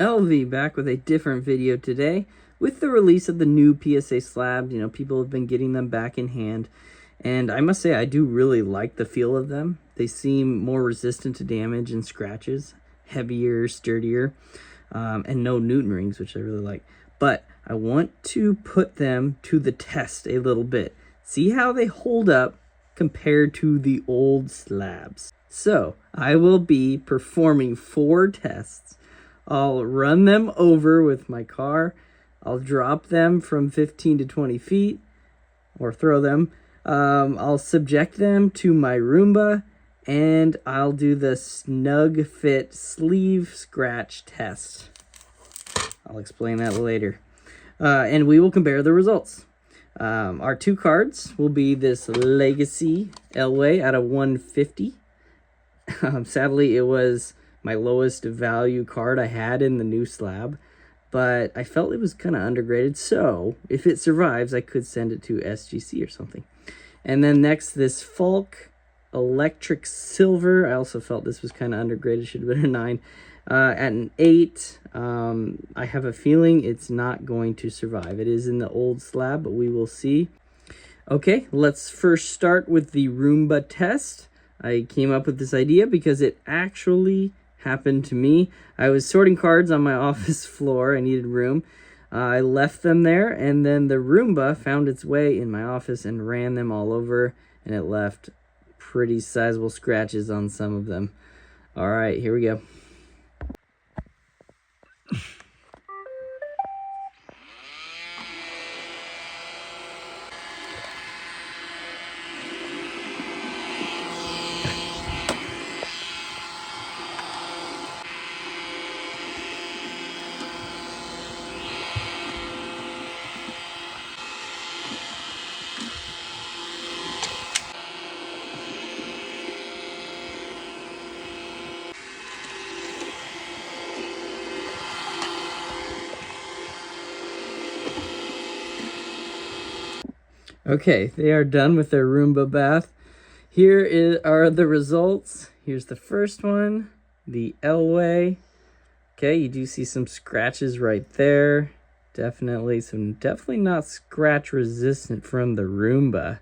LV back with a different video today. With the release of the new PSA Slabs, people have been getting them back in hand. And I must say, I do really like the feel of them. They seem more resistant to damage and scratches, heavier, sturdier, and no Newton rings, which I really like. But I want to put them to the test a little bit. See how they hold up compared to the old slabs. So I will be performing 4 tests. I'll run them over with my car. I'll drop them from 15 to 20 feet or throw them. I'll subject them to my Roomba, and I'll do the snug fit sleeve scratch test. I'll explain that later. And we will compare the results. Our 2 cards will be this Legacy Elway out of 150. Sadly, it was my lowest value card I had in the new slab, but I felt it was kind of undergraded, so if it survives, I could send it to SGC or something. And then next, this Falk Electric Silver. I also felt this was kind of undergraded, should have been a 9. At an 8, I have a feeling it's not going to survive. It is in the old slab, but we will see. Okay, let's first start with the Roomba test. I came up with this idea because it actually happened to me. I was sorting cards on my office floor. I needed room. I left them there, and then the Roomba found its way in my office and ran them all over, and it left pretty sizable scratches on some of them. All right, here we go. Okay, they are done with their Roomba bath. Are the results. Here's the first one, the Elway. Okay, you do see some scratches right there. Definitely not scratch resistant from the Roomba.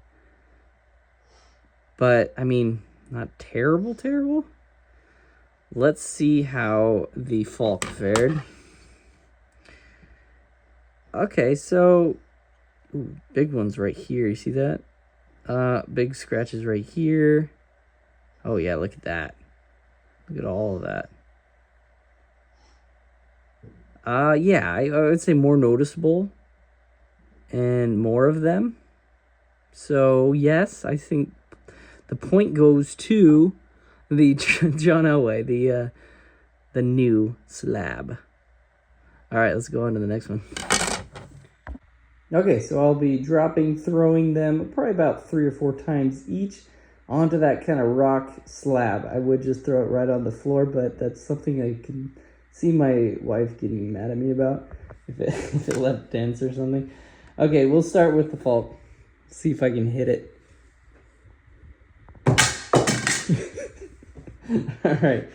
But, I mean, not terrible. Let's see how the Falk fared. Okay, so ooh, big ones right here. You see that? Big scratches right here. Oh yeah, look at that. Look at all of that. Yeah, I would say more noticeable and more of them. So yes, I think the point goes to the John Elway, the new slab. All right, let's go on to the next one. Okay, so I'll be throwing them probably about 3 or 4 times each onto that kind of rock slab. I would just throw it right on the floor, but that's something I can see my wife getting mad at me about if it left dents or something. Okay, we'll start with the Falk. See if I can hit it. All right,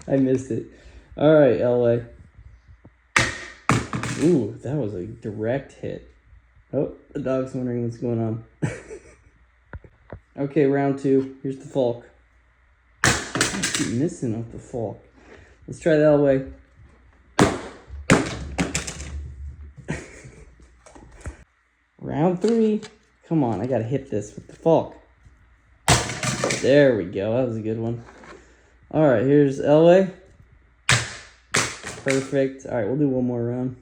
I missed it. All right, LA. Ooh, that was a direct hit. Oh, the dog's wondering what's going on. Okay, round 2. Here's the Falk. I keep missing off the Falk. Let's try the Elway. Round 3. Come on, I gotta hit this with the Falk. There we go. That was a good one. All right, here's Elway. Perfect. All right, we'll do one more round.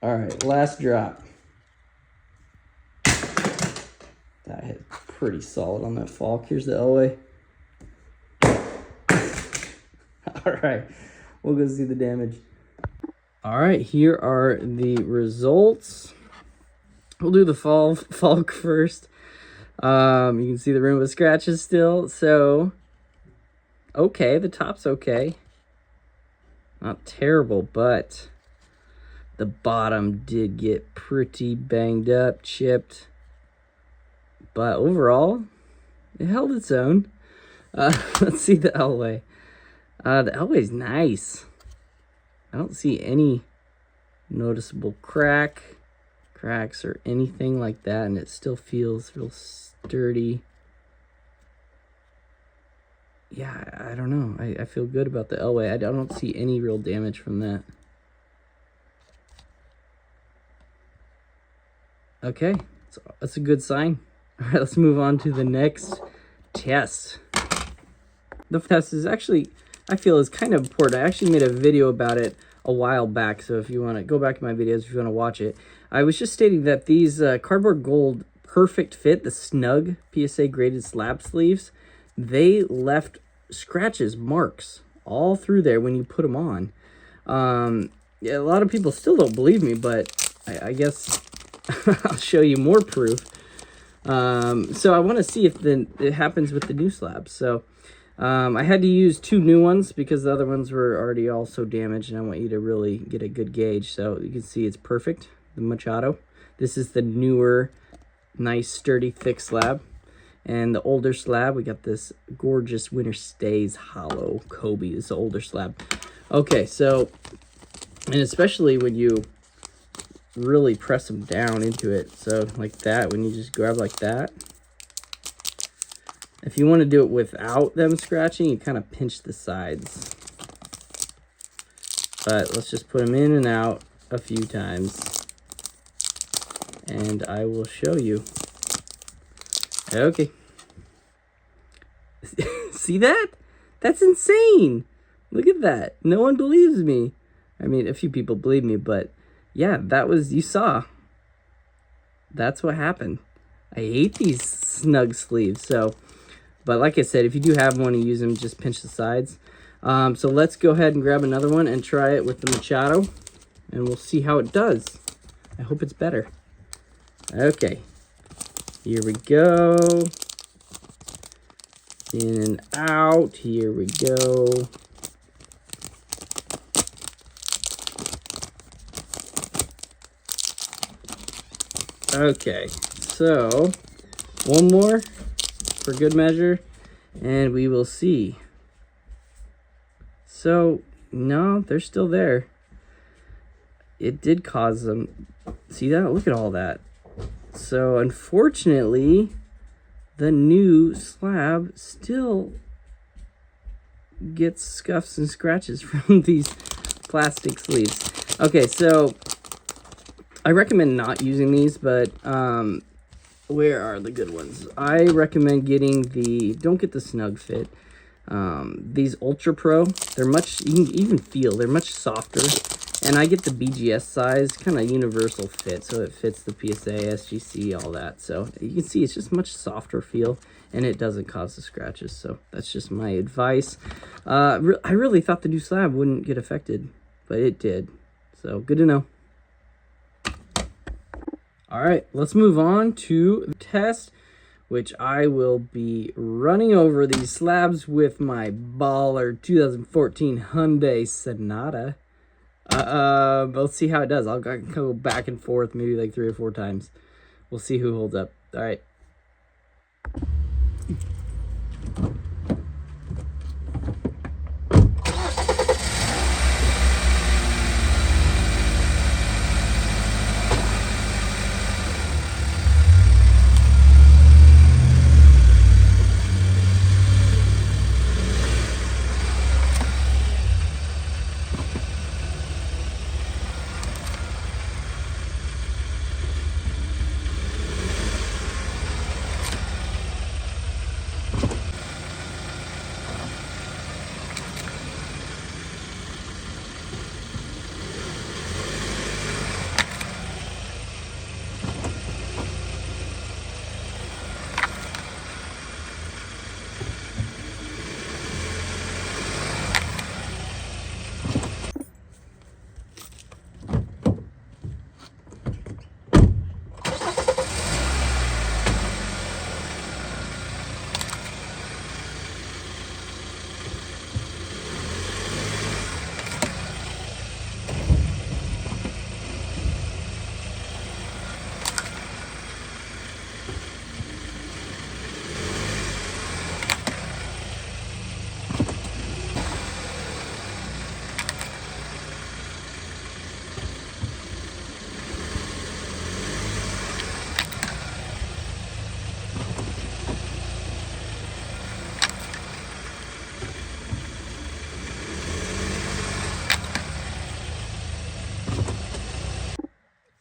All right, last drop. That hit pretty solid on that Falk. Here's the Elway. All right, we'll go see the damage. All right, here are the results. We'll do the Falk first. You can see the Roomba scratches still. So, okay, the top's okay. Not terrible, but the bottom did get pretty banged up, chipped. But overall, it held its own. Let's see the Elway. The Elway's nice. I don't see any noticeable cracks or anything like that, and it still feels real sturdy. Yeah, I don't know. I feel good about the Elway. I don't see any real damage from that. Okay, so that's a good sign. All right, let's move on to the next test. The test is actually, I feel, is kind of important. I actually made a video about it a while back, so if you want to go back to my videos, if you want to watch it. I was just stating that these Cardboard Gold Perfect Fit, the snug PSA graded slab sleeves, they left scratches, marks, all through there when you put them on. Yeah, a lot of people still don't believe me, but I guess I'll show you more proof. So I want to see if it happens with the new slabs. So I had to use 2 new ones because the other ones were already all so damaged, and I want you to really get a good gauge. So you can see it's perfect, the Machado. This is the newer, nice, sturdy, thick slab. And the older slab, we got this gorgeous Winter Stays Hollow Kobe. This is the older slab. Okay, so, and especially when you really press them down into it. So like that, when you just grab like that. If you want to do it without them scratching, you kind of pinch the sides. But let's just put them in and out a few times. And I will show you. Okay. See that? That's insane. Look at that. No one believes me. I mean, a few people believe me, but yeah, that was, you saw. That's what happened. I hate these snug sleeves. So, but like I said, if you do have one and use them, just pinch the sides. So let's go ahead and grab another one and try it with the Machado, and we'll see how it does. I hope it's better. Okay. Here we go. In and out. Here we go. Okay, so one more for good measure, and we will see. So, no, they're still there. It did cause them. See that? Look at all that. So, unfortunately, the new slab still gets scuffs and scratches from these plastic sleeves. Okay, so I recommend not using these, but where are the good ones? I recommend getting don't get the snug fit. These Ultra Pro, they're much, you can even feel, they're much softer. And I get the BGS size, kind of universal fit, so it fits the PSA, SGC, all that. So you can see it's just much softer feel, and it doesn't cause the scratches. So that's just my advice. I really thought the new slab wouldn't get affected, but it did. So good to know. All right, let's move on to the test, which I will be running over these slabs with my baller 2014 Hyundai Sonata. Let's see how it does. I'll go back and forth maybe like 3 or 4 times. We'll see who holds up. All right.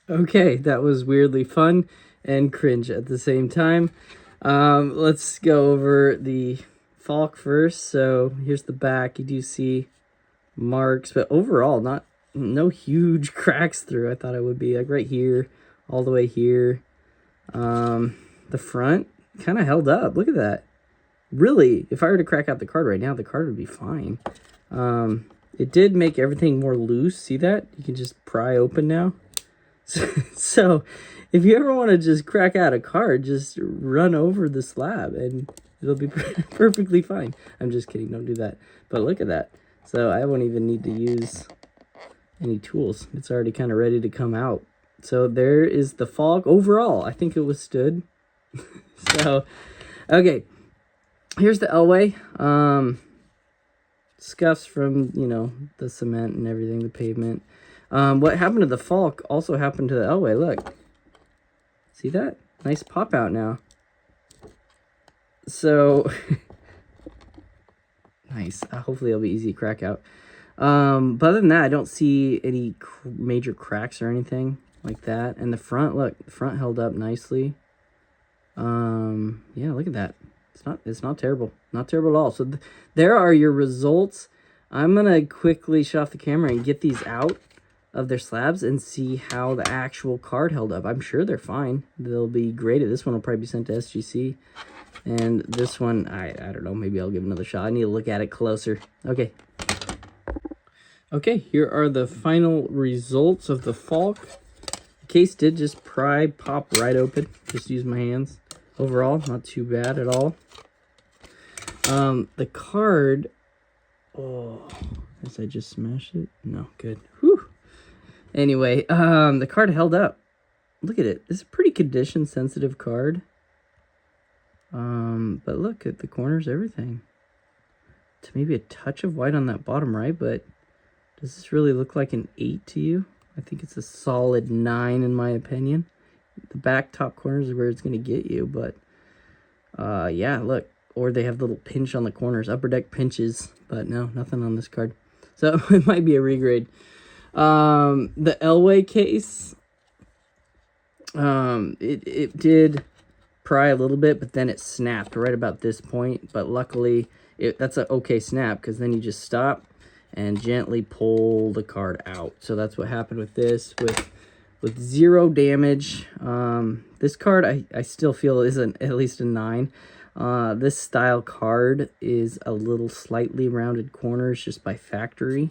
Okay, that was weirdly fun and cringe at the same time. Let's go over the Falk first. So here's the back. You do see marks, but overall, no huge cracks through. I thought it would be like right here, all the way here. The front kind of held up. Look at that. Really, if I were to crack out the card right now, the card would be fine. It did make everything more loose. See that? You can just pry open now. So if you ever want to just crack out a card, just run over the slab and it'll be perfectly fine. I'm just kidding. Don't do that. But look at that. So I won't even need to use any tools. It's already kind of ready to come out. So there is the Falk. Overall, I think it withstood. So, okay. Here's the Elway. Scuffs from, you know, the cement and everything, the pavement. What happened to the Falk also happened to the Elway. Look. See that? Nice pop out now. So, nice. Hopefully it'll be easy to crack out. But other than that, I don't see any major cracks or anything like that. And the front, look, the front held up nicely. Yeah, look at that. It's not terrible. Not terrible at all. So there are your results. I'm going to quickly shut off the camera and get these out of their slabs and see how the actual card held up. I'm sure they're fine. They'll be graded. This one will probably be sent to SGC. And this one, I don't know. Maybe I'll give another shot. I need to look at it closer. Okay. Okay, here are the final results of the Falk. The case did just pop right open. Just use my hands. Overall, not too bad at all. The card, oh, as I just smashed it? No, good. Whew. Anyway, the card held up. Look at it. This is a pretty condition-sensitive card. But look at the corners, everything. It's maybe a touch of white on that bottom right, but does this really look like an 8 to you? I think it's a solid 9 in my opinion. The back top corners is where it's going to get you, but yeah, look. Or they have little pinch on the corners, upper deck pinches, but no, nothing on this card. So it might be a regrade. The Elway case, it did pry a little bit, but then it snapped right about this point. But luckily, that's an okay snap, because then you just stop and gently pull the card out. So that's what happened with this, with 0 damage. This card I still feel is at least a 9. This style card is a little slightly rounded corners just by factory.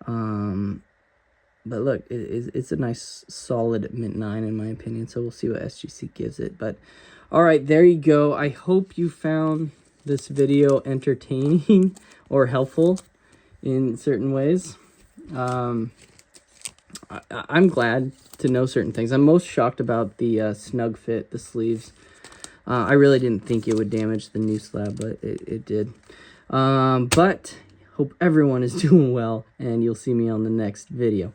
But look, it's a nice solid mint 9 in my opinion. So we'll see what SGC gives it. But all right, there you go. I hope you found this video entertaining or helpful in certain ways. I'm glad to know certain things. I'm most shocked about the snug fit, the sleeves. I really didn't think it would damage the new slab, but it did. But hope everyone is doing well, and you'll see me on the next video.